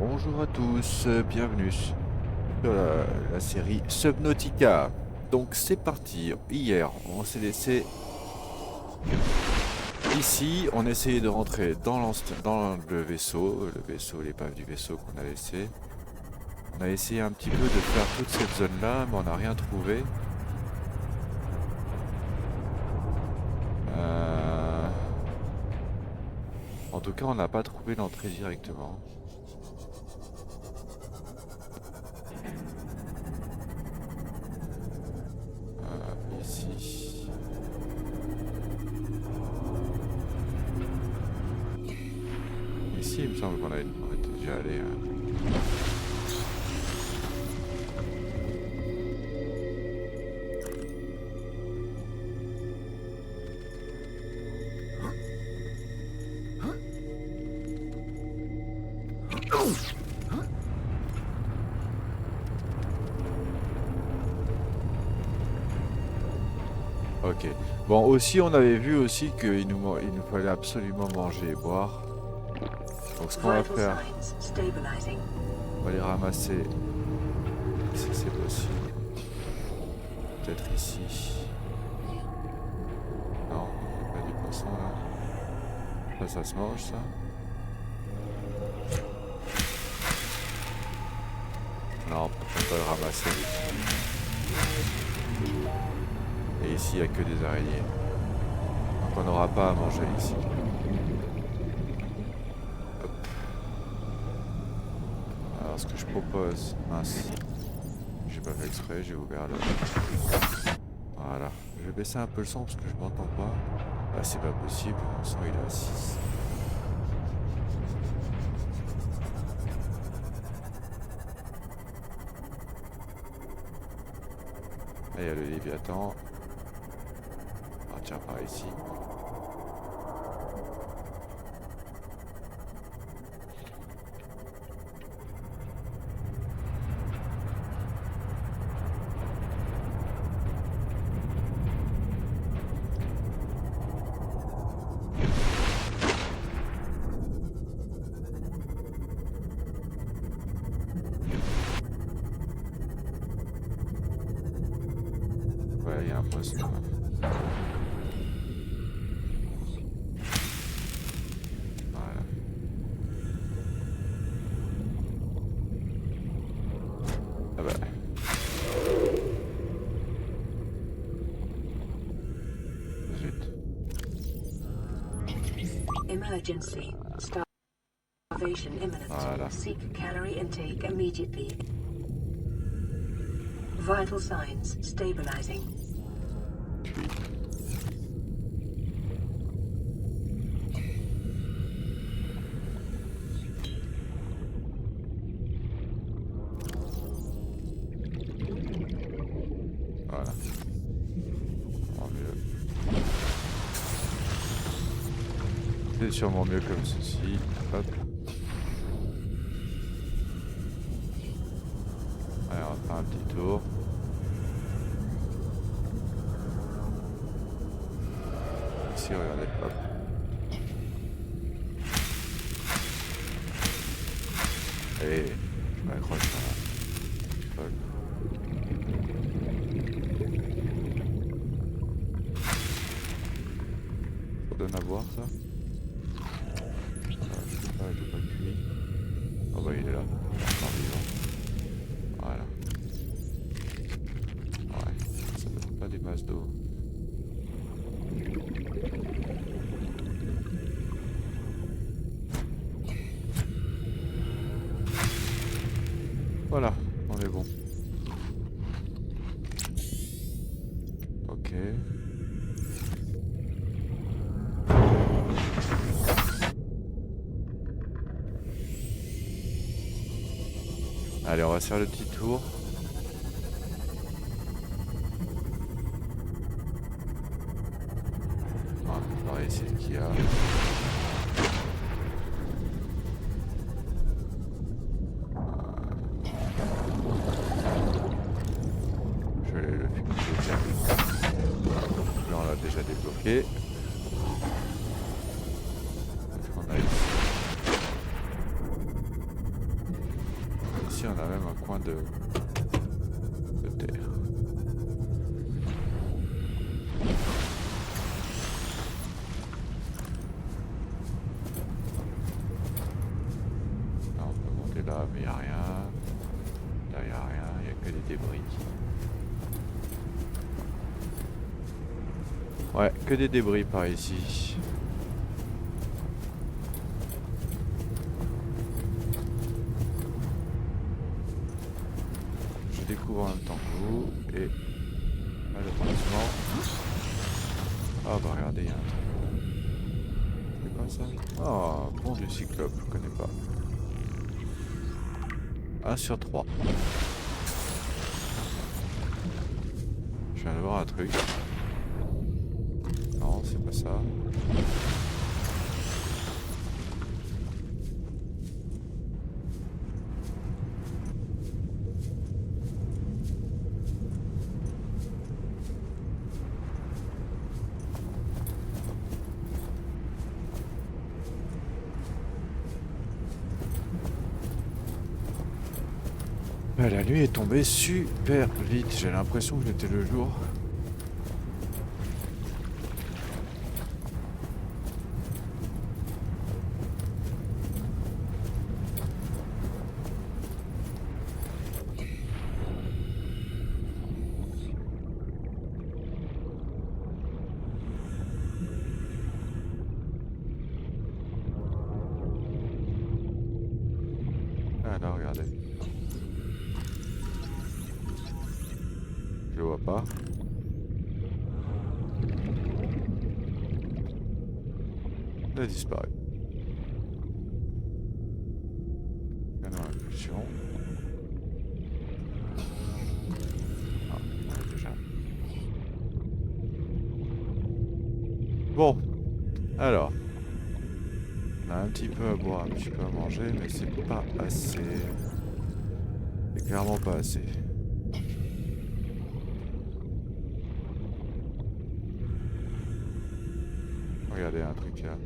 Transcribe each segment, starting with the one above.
Bonjour à tous, bienvenue sur la série Subnautica. Donc c'est parti, hier on s'est laissé ici, on essayait de rentrer dans le vaisseau, l'épave du vaisseau qu'on a laissé. On a essayé un petit peu de faire toute cette zone là, mais on n'a rien trouvé. En tout cas on n'a pas trouvé l'entrée directement. Ici. Ici, il me semble qu'on était déjà allé. Ok. Bon, aussi, on avait vu aussi qu'il nous fallait absolument manger et boire. Donc, ce qu'on va faire, on va les ramasser si c'est possible. Peut-être ici. Non, il n'y a pas du poisson là. Ça se mange ça. Non, on peut pas le ramasser. Et ici, il n'y a que des araignées. Donc, on n'aura pas à manger ici. Hop. Alors, ce que je propose, mince, j'ai pas fait exprès, j'ai ouvert le... Voilà. Je vais baisser un peu le son parce que je m'entends pas. Ah, c'est pas possible, le son il est à 6. Là, il y a le Léviathan. On va partir par ici. Ouais, il y a un poisson. Voilà. Ah bah. Zut. Emergency. Starvation imminent. Voilà. Seek calorie intake immediately. Vital signs stabilizing. Voilà. En mieux. C'est sûrement mieux comme ceci. Hop. Allez, on va faire un petit tour. Ici, regardez, hop. Et je m'accroche à la folle. Ça donne à boire ça? Je sais pas, j'ai pas cuit. Oh bah il est là, encore vivant. Voilà. Ouais, ça donne pas des masses d'eau. Voilà, on est bon. Ok. Allez, on va se faire le petit tour. On va essayer ce qu'il y a. Je l'ai le fumigène. Là, on l'a déjà débloqué. On a ici. de terre. Là, on peut monter là, mais il n'y a rien. Là, il n'y a rien, il n'y a que des débris. Ouais, que des débris par ici. Je découvre en même temps que vous et malheureusement. Ah bah regardez, il y a un truc. C'est quoi ça? Oh, pont du Cyclope, je connais pas. 1 sur 3. Je viens de voir un truc. Non, c'est pas ça. La nuit est tombée super vite. J'ai l'impression que j'étais le jour. Ah là, regardez. Je le vois pas. Il a disparu. Canon à impulsion. Ah, on l'a déjà. Bon, alors. On a un petit peu à boire, un petit peu à manger, mais c'est pas assez. C'est clairement pas assez. Regardez un truc là.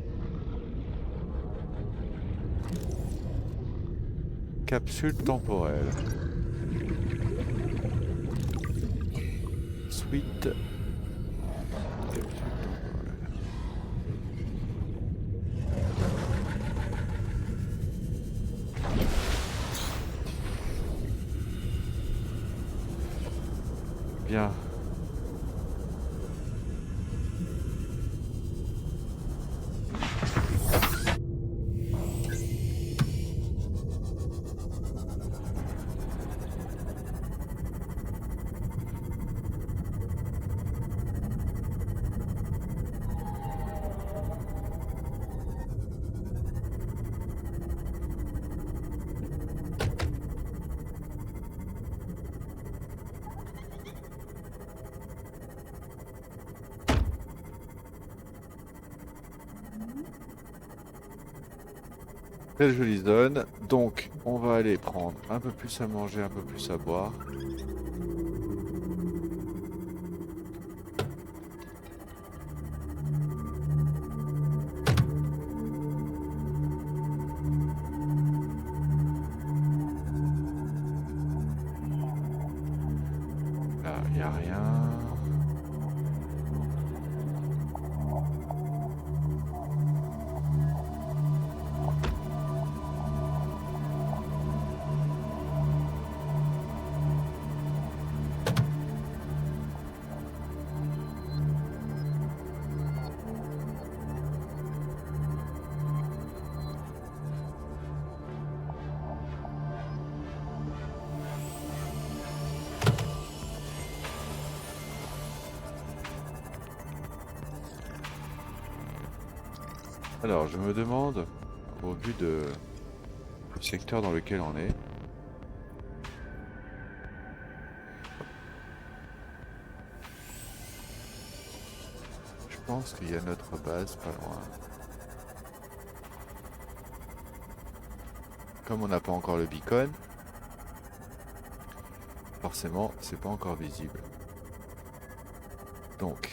Capsule temporelle. Suite. Capsule temporelle. Bien. Très jolie zone. Donc, on va aller prendre un peu plus à manger, un peu plus à boire. Là, il n'y a rien. Alors, je me demande, au vu du secteur dans lequel on est, je pense qu'il y a notre base pas loin. Comme on n'a pas encore le beacon, forcément, c'est pas encore visible. Donc,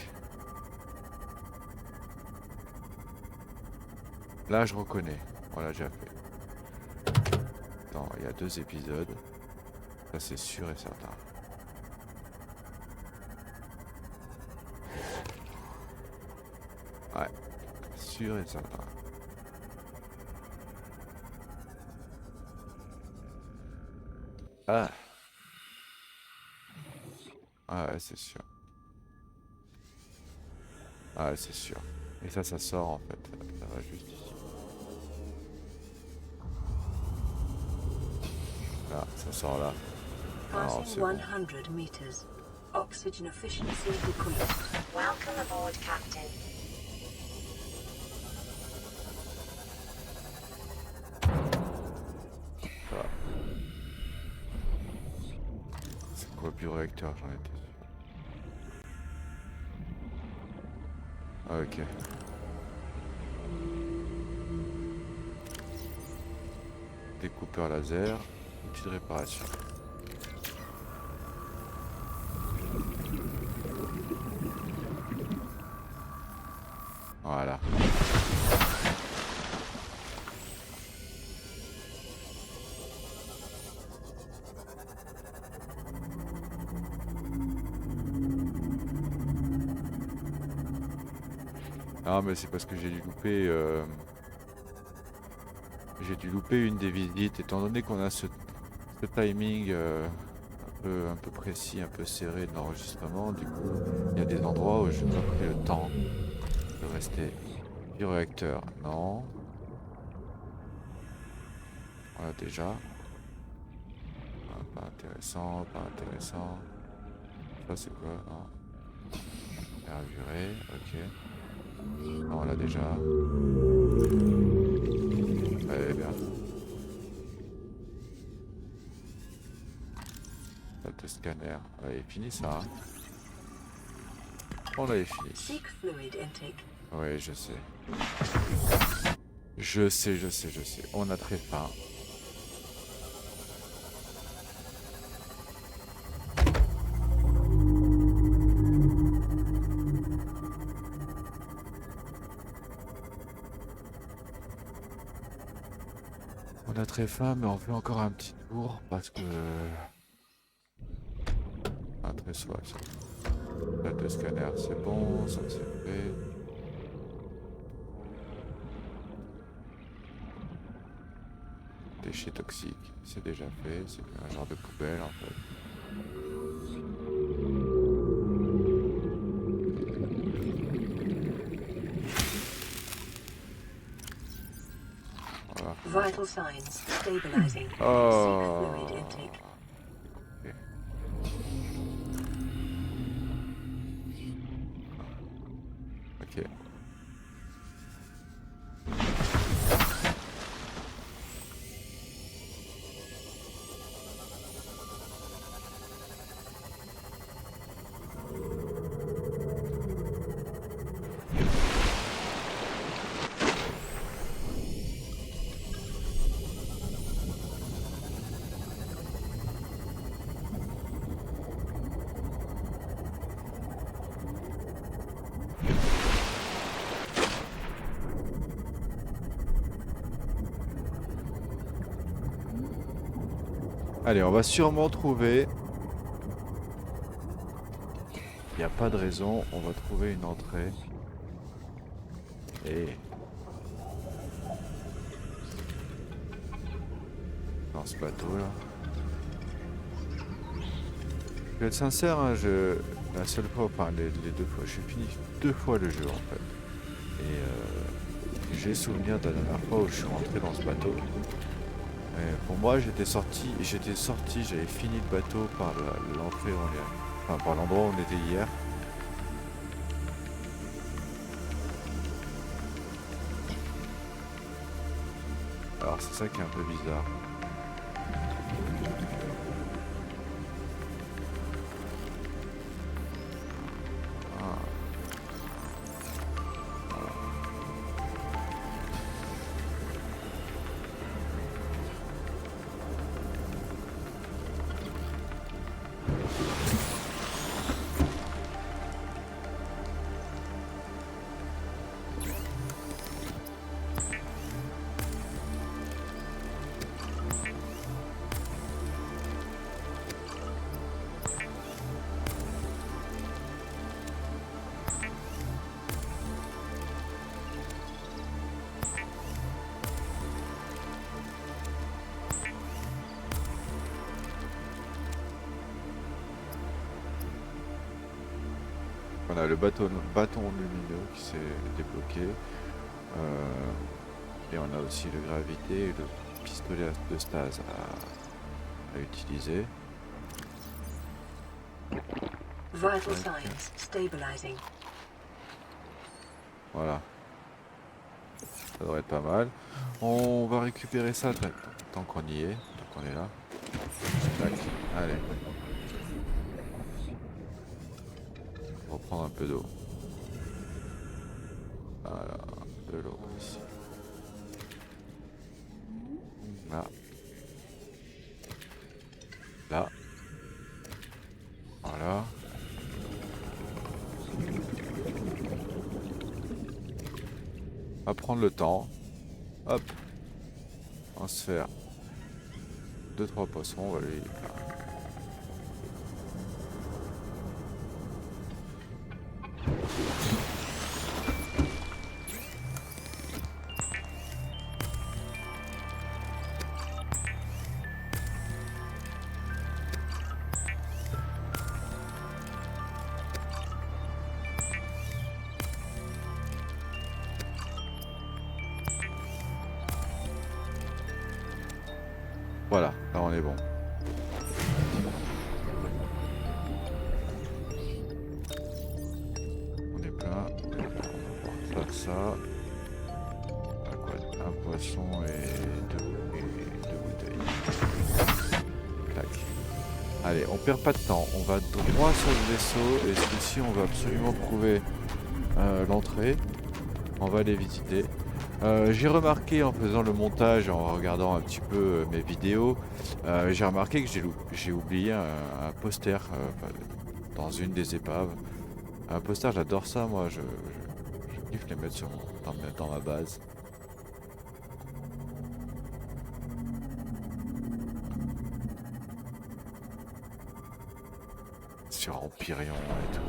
là, je reconnais. On l'a déjà fait. Attends, il y a 2 épisodes. Ça c'est sûr et certain. Ouais, sûr et certain. Ah, ah ouais, c'est sûr. Ah ouais, c'est sûr. Et ça sort en fait. Ça va juste ici. Là, ça sort là. Alors Passing c'est bon. 100 meters. Oxygen efficiency decreased. Welcome aboard, Captain. Ça va. C'est quoi bioréacteur? J'en étais sûr. Ah, ok. Découpeur laser. Outil de réparation. Voilà. Non mais c'est parce que j'ai dû louper une des visites étant donné qu'on a ce timing un peu précis, un peu serré de l'enregistrement. Du coup, il y a des endroits où je n'ai pas pris le temps de rester. Bioréacteur, non. Voilà déjà. Ah, pas intéressant, pas intéressant. Ça c'est quoi? Non. Hervuré, ok. Non, là déjà. Allez, bien. Salle de scanner. Allez, fini ça. Hein. On avait fini. Seek fluid intake. Oui, je sais. Je sais. On a très faim. On a très faim, mais on fait encore un petit tour parce que... Ah, très soif ça. Salle de scanner, c'est bon, ça c'est fait. Déchets toxiques, c'est déjà fait, c'est un genre de poubelle en fait. Voilà. Vital signs stabilizing. Oh. Seek fluid intake. Ok. Allez, on va sûrement trouver. Il n'y a pas de raison, on va trouver une entrée. Et dans ce bateau là. Je vais être sincère, hein, la seule fois, enfin les 2 fois, j'ai fini 2 fois le jeu en fait. Et j'ai souvenir de la dernière fois où je suis rentré dans ce bateau. Et pour moi, j'avais fini le bateau par l'entrée où on est, enfin par l'endroit où on était hier. Alors c'est ça qui est un peu bizarre. On a le bâton lumineux qui s'est débloqué. Et on a aussi le gravité et le pistolet de stase à utiliser. Vital signs stabilizing. Voilà. Ça devrait être pas mal. On va récupérer ça tant qu'on y est. Tant qu'on est là. Tac. Allez. On va prendre un peu d'eau. Voilà. De l'eau ici. Là. Là. Voilà. On va prendre le temps. Hop. On va se faire 2-3 poissons. On va les... Voilà, là on est bon. On est plein. On va faire ça. Ah, quoi, un poisson et deux bouteilles. Clac. Allez, on perd pas de temps. On va droit sur le vaisseau. Et celui-ci, on va absolument trouver l'entrée. On va aller visiter. J'ai remarqué en faisant le montage, en regardant un petit peu mes vidéos, j'ai remarqué que j'ai oublié un poster dans une des épaves. Un poster, j'adore ça, moi, je kiffe les mettre dans ma base. Sur Empyrion et tout.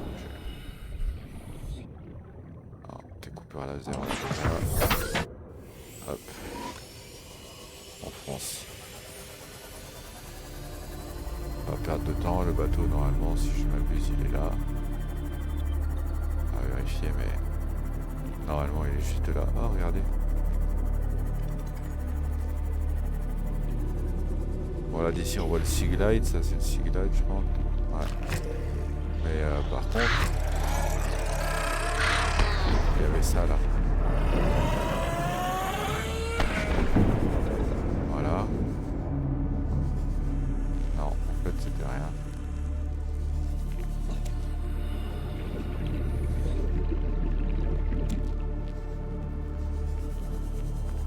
Alors, découpeur laser, on va faire ça. Hop. On fonce. Pas perdre de temps, le bateau normalement si je m'abuse il est là. On va vérifier mais normalement il est juste là. Oh regardez. Voilà d'ici on voit le Sea Glide, ça c'est le Sea Glide je pense. Ouais. Mais par contre il y avait ça là. Voilà. Non, en fait c'était rien.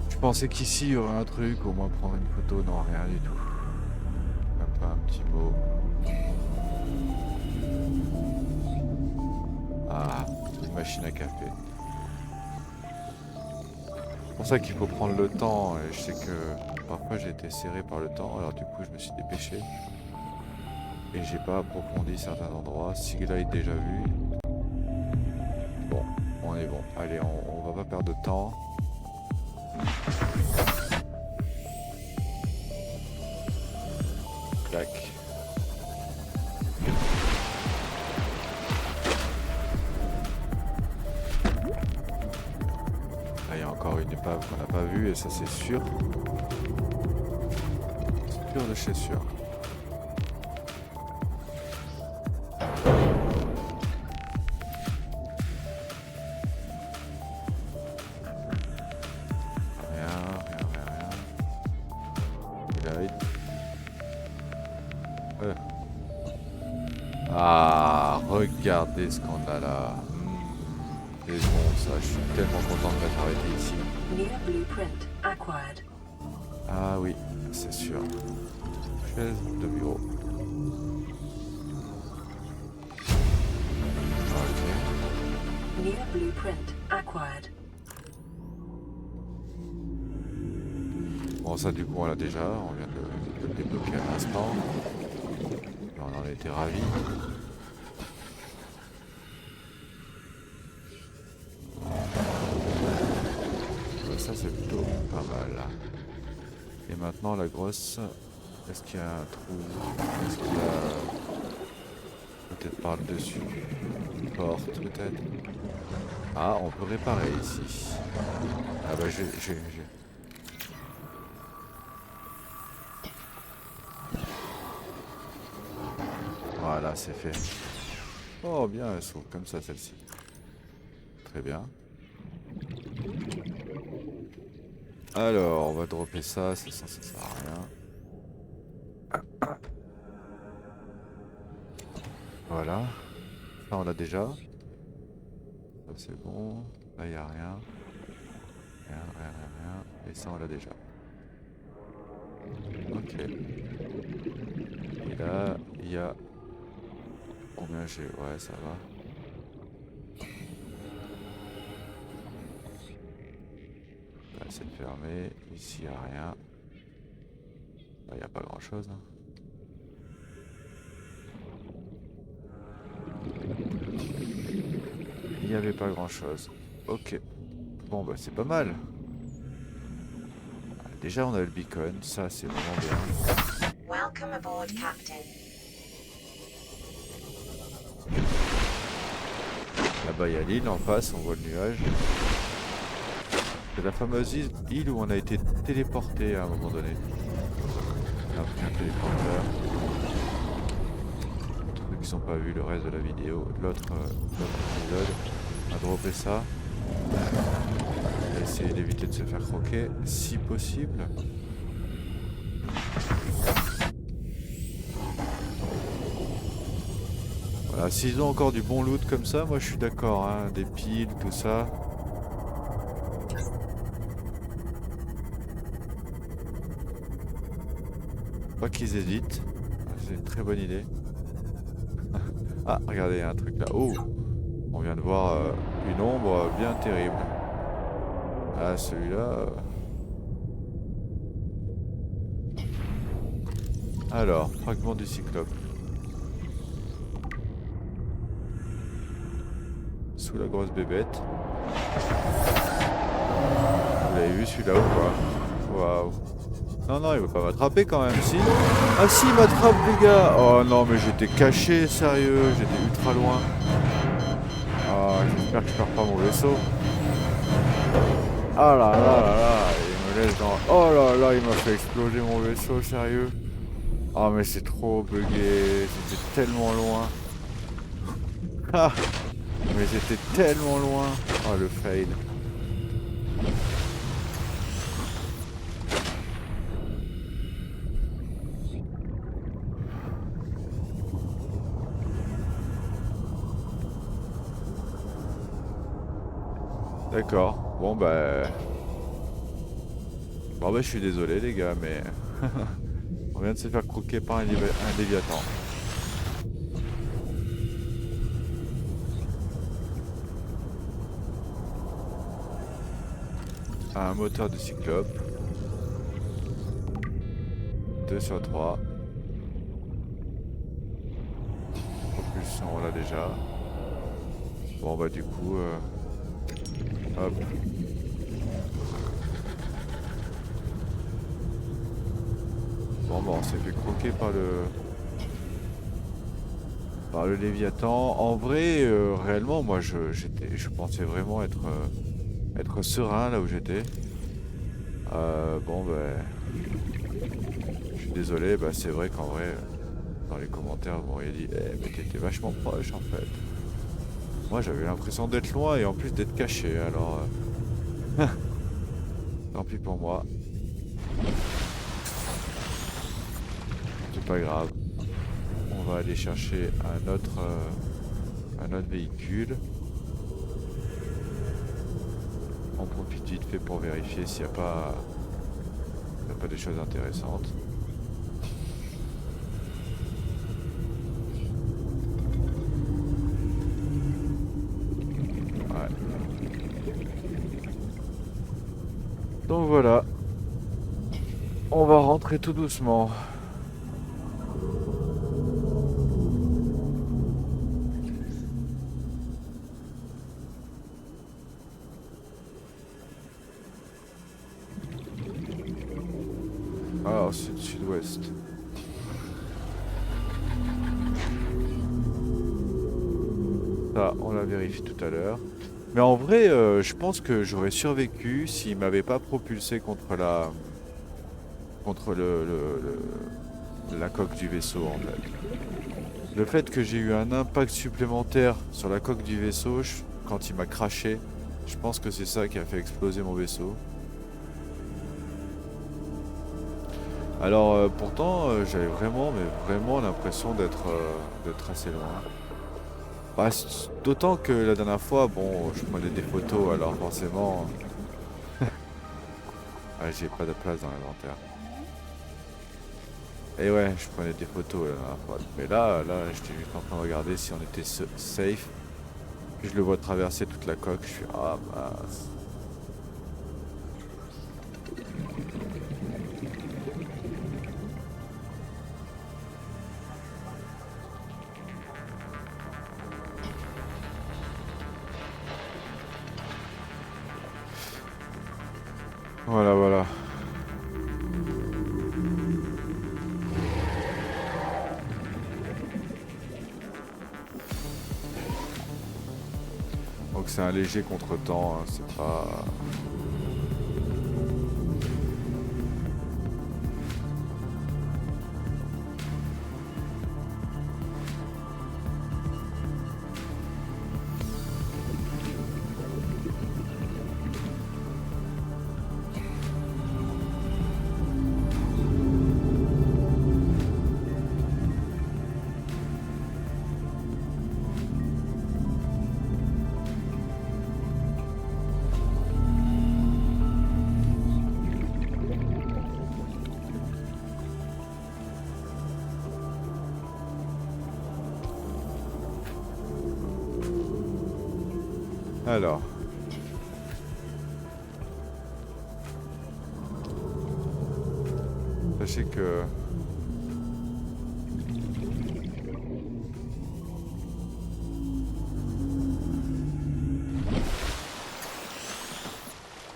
Je pensais qu'ici il y aurait un truc, au moins prendre une photo, non rien du tout. Même pas un petit mot. Ah, une machine à café. C'est pour ça qu'il faut prendre le temps, et je sais que parfois j'ai été serré par le temps, alors du coup je me suis dépêché. Et j'ai pas approfondi certains endroits, Sigla est déjà vu. Bon, on est bon. Allez, on va pas perdre de temps. Clac. Là, il y a encore une épave qu'on n'a pas vue et ça c'est sûr. Sûr de chez sûr. Ah, regardez ce qu'on a là. C'est bon ça, je suis tellement content de m'être arrêté ici. Near blueprint acquired. Ah oui, c'est sûr. Chaise de bureau. Ok. Near blueprint acquired. Bon ça du coup on l'a déjà, on vient de le débloquer à l'instant. On en était ravis. Ça c'est plutôt pas mal. Et maintenant la grosse, est-ce qu'il y a un trou? Est-ce qu'il y a... peut-être par le dessus. Porte peut-être. Ah, on peut réparer ici. Ah bah j'ai. Voilà, c'est fait. Oh bien, elles sont comme ça celles-ci. Très bien. Alors, on va dropper ça, ça sert à rien. Voilà. Ça on l'a déjà. Ça c'est bon. Là il n'y a rien. Rien. Et ça on l'a déjà. Ok. Et là, il y a... Combien j'ai? Ouais, ça va. Là c'est fermé. Ici il n'y a rien. Là il n'y a pas grand chose. Hein. Il n'y avait pas grand chose. Ok. Bon bah c'est pas mal. Déjà on a le beacon, ça c'est vraiment bien. Welcome aboard, Captain. Là-bas il y a l'île en face, on voit le nuage. C'est la fameuse île où on a été téléporté à un moment donné. On a pris un téléporteur. Pour ceux qui n'ont pas vu le reste de la vidéo, l'autre épisode, on a droppé ça. On va essayer d'éviter de se faire croquer si possible. Voilà, s'ils ont encore du bon loot comme ça, moi je suis d'accord, hein, des piles, tout ça. Pas qu'ils hésitent, c'est une très bonne idée. Ah, regardez, il y a un truc là. Oh, on vient de voir une ombre bien terrible. Ah, celui-là. Alors, fragment du cyclope. Sous la grosse bébête. Vous l'avez vu celui-là ou pas? Waouh. Non, non, il va pas m'attraper quand même, si. Ah si, il m'attrape les gars. Oh non, mais j'étais caché, sérieux, j'étais ultra loin. Ah, j'espère que je perds pas mon vaisseau. Ah là là là là, il me laisse dans... Oh là là, il m'a fait exploser mon vaisseau, sérieux. Ah mais c'est trop bugué, c'était tellement loin. Ah, mais j'étais tellement loin. Oh le fail. D'accord, bon bah... Bon bah je suis désolé les gars, mais... On vient de se faire croquer par un léviathan. Un moteur de cyclope. 2 sur 3. Propulsion on l'a déjà. Bon bah du coup... Hop. Bon bah on s'est fait croquer par le Léviathan. En vrai, réellement, moi je pensais vraiment être serein là où j'étais. Bon bah je suis désolé, bah c'est vrai qu'en vrai, dans les commentaires vous m'auriez dit mais t'étais vachement proche en fait. Moi j'avais l'impression d'être loin et en plus d'être caché, alors tant pis pour moi. C'est pas grave. On va aller chercher un autre véhicule. On profite vite fait pour vérifier s'il n'y a pas des choses intéressantes. Ouais. Donc voilà. On va rentrer tout doucement. Alors, sud-sud-ouest. Ça, on la vérifie tout à l'heure. Mais en vrai, je pense que j'aurais survécu s'il m'avait pas propulsé contre contre la coque du vaisseau en fait. Le fait que j'ai eu un impact supplémentaire sur la coque du vaisseau quand il m'a craché, je pense que c'est ça qui a fait exploser mon vaisseau. Alors pourtant, j'avais vraiment, mais vraiment l'impression d'être assez loin. Bah, d'autant que la dernière fois, bon, je prenais des photos, alors forcément, j'ai pas de place dans l'inventaire. Et ouais, je prenais des photos la dernière fois. Mais là, j'étais juste en train de regarder si on était safe. Puis je le vois traverser toute la coque, je suis ah mince. Voilà, voilà. Donc c'est un léger contretemps, hein, c'est pas... Alors. Sachez que...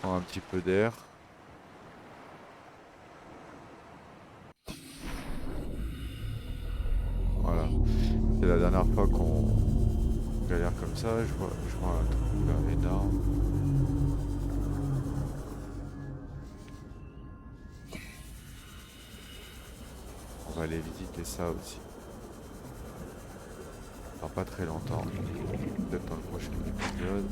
Prends un petit peu d'air. Voilà. C'est la dernière fois qu'on galère comme ça. Je vois un trou là énorme. On va aller visiter ça aussi. Alors pas très longtemps. Peut-être dans le prochain épisode.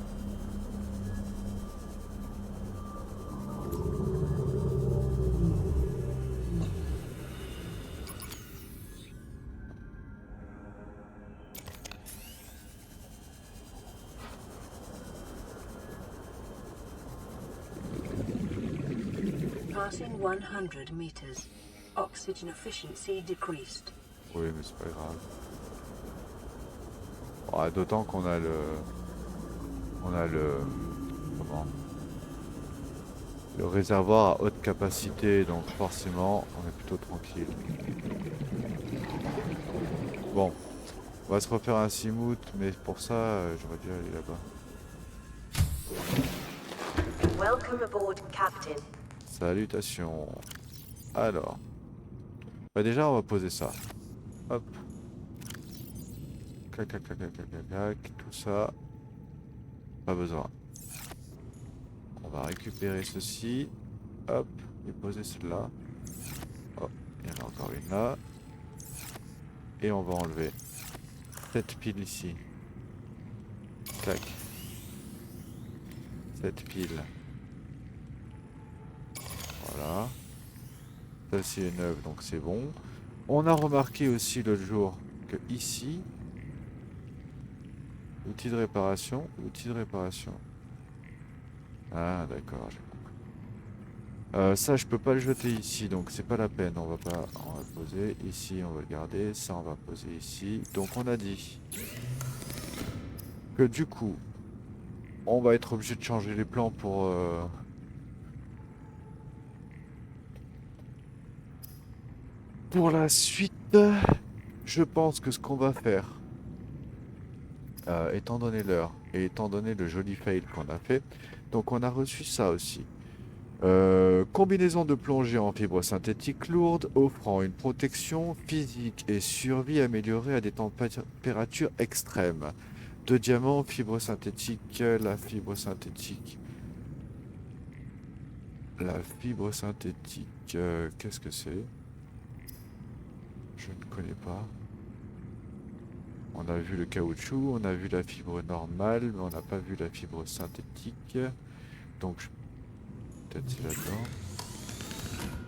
Passing 100 meters. Oxygen efficiency decreased. Oui, mais c'est pas grave. Ah, d'autant qu'on a comment? Le réservoir à haute capacité, donc forcément, on est plutôt tranquille. Bon, on va se refaire un Simout, mais pour ça, j'aurais dû aller là-bas. Welcome aboard, Captain. Salutations. Alors, bah déjà, on va poser ça. Hop. Clac, clac, clac, clac, clac, clac, clac, tout ça. Pas besoin. On va récupérer ceci. Hop, et poser celle-là. Oh, il y en a encore une là. Et on va enlever cette pile ici. Clac. Cette pile. Voilà. Celle-ci est neuve, donc c'est bon. On a remarqué aussi l'autre jour que ici, outil de réparation. Ah d'accord, j'ai compris. Ça je peux pas le jeter ici, donc c'est pas la peine. On va le poser ici, on va le garder. Ça on va poser ici. Donc on a dit que du coup, on va être obligé de changer les plans pour la suite. Je pense que ce qu'on va faire, étant donné l'heure et étant donné le joli fail qu'on a fait, donc on a reçu ça aussi. Combinaison de plongée en fibre synthétique lourde offrant une protection physique et survie améliorée à des températures extrêmes. 2 diamants, fibre synthétique, la fibre synthétique. La fibre synthétique, qu'est-ce que c'est? Je ne connais pas. On a vu le caoutchouc, on a vu la fibre normale, mais on n'a pas vu la fibre synthétique. Donc, peut-être c'est là-dedans.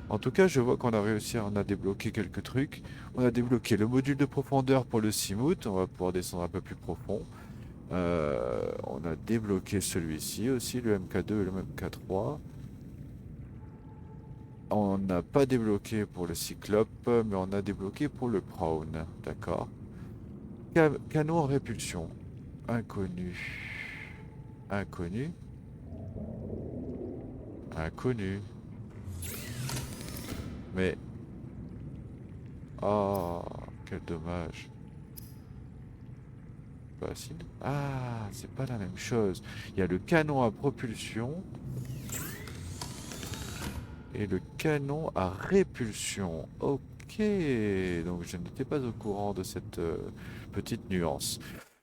En tout cas, je vois qu'on a réussi, on a débloqué quelques trucs. On a débloqué le module de profondeur pour le Simout, on va pouvoir descendre un peu plus profond. On a débloqué celui-ci aussi, le MK2 et le MK3. On n'a pas débloqué pour le Cyclope, mais on a débloqué pour le Crown, d'accord. Canon en répulsion. Inconnu. Inconnu. Inconnu. Mais... Oh, quel dommage. Facile. Ah, c'est pas la même chose. Il y a le canon à propulsion et le canon à répulsion. Ok, donc je n'étais pas au courant de cette petite nuance.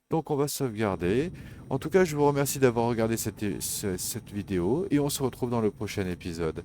Donc on va sauvegarder. En tout cas, je vous remercie d'avoir regardé cette vidéo et on se retrouve dans le prochain épisode.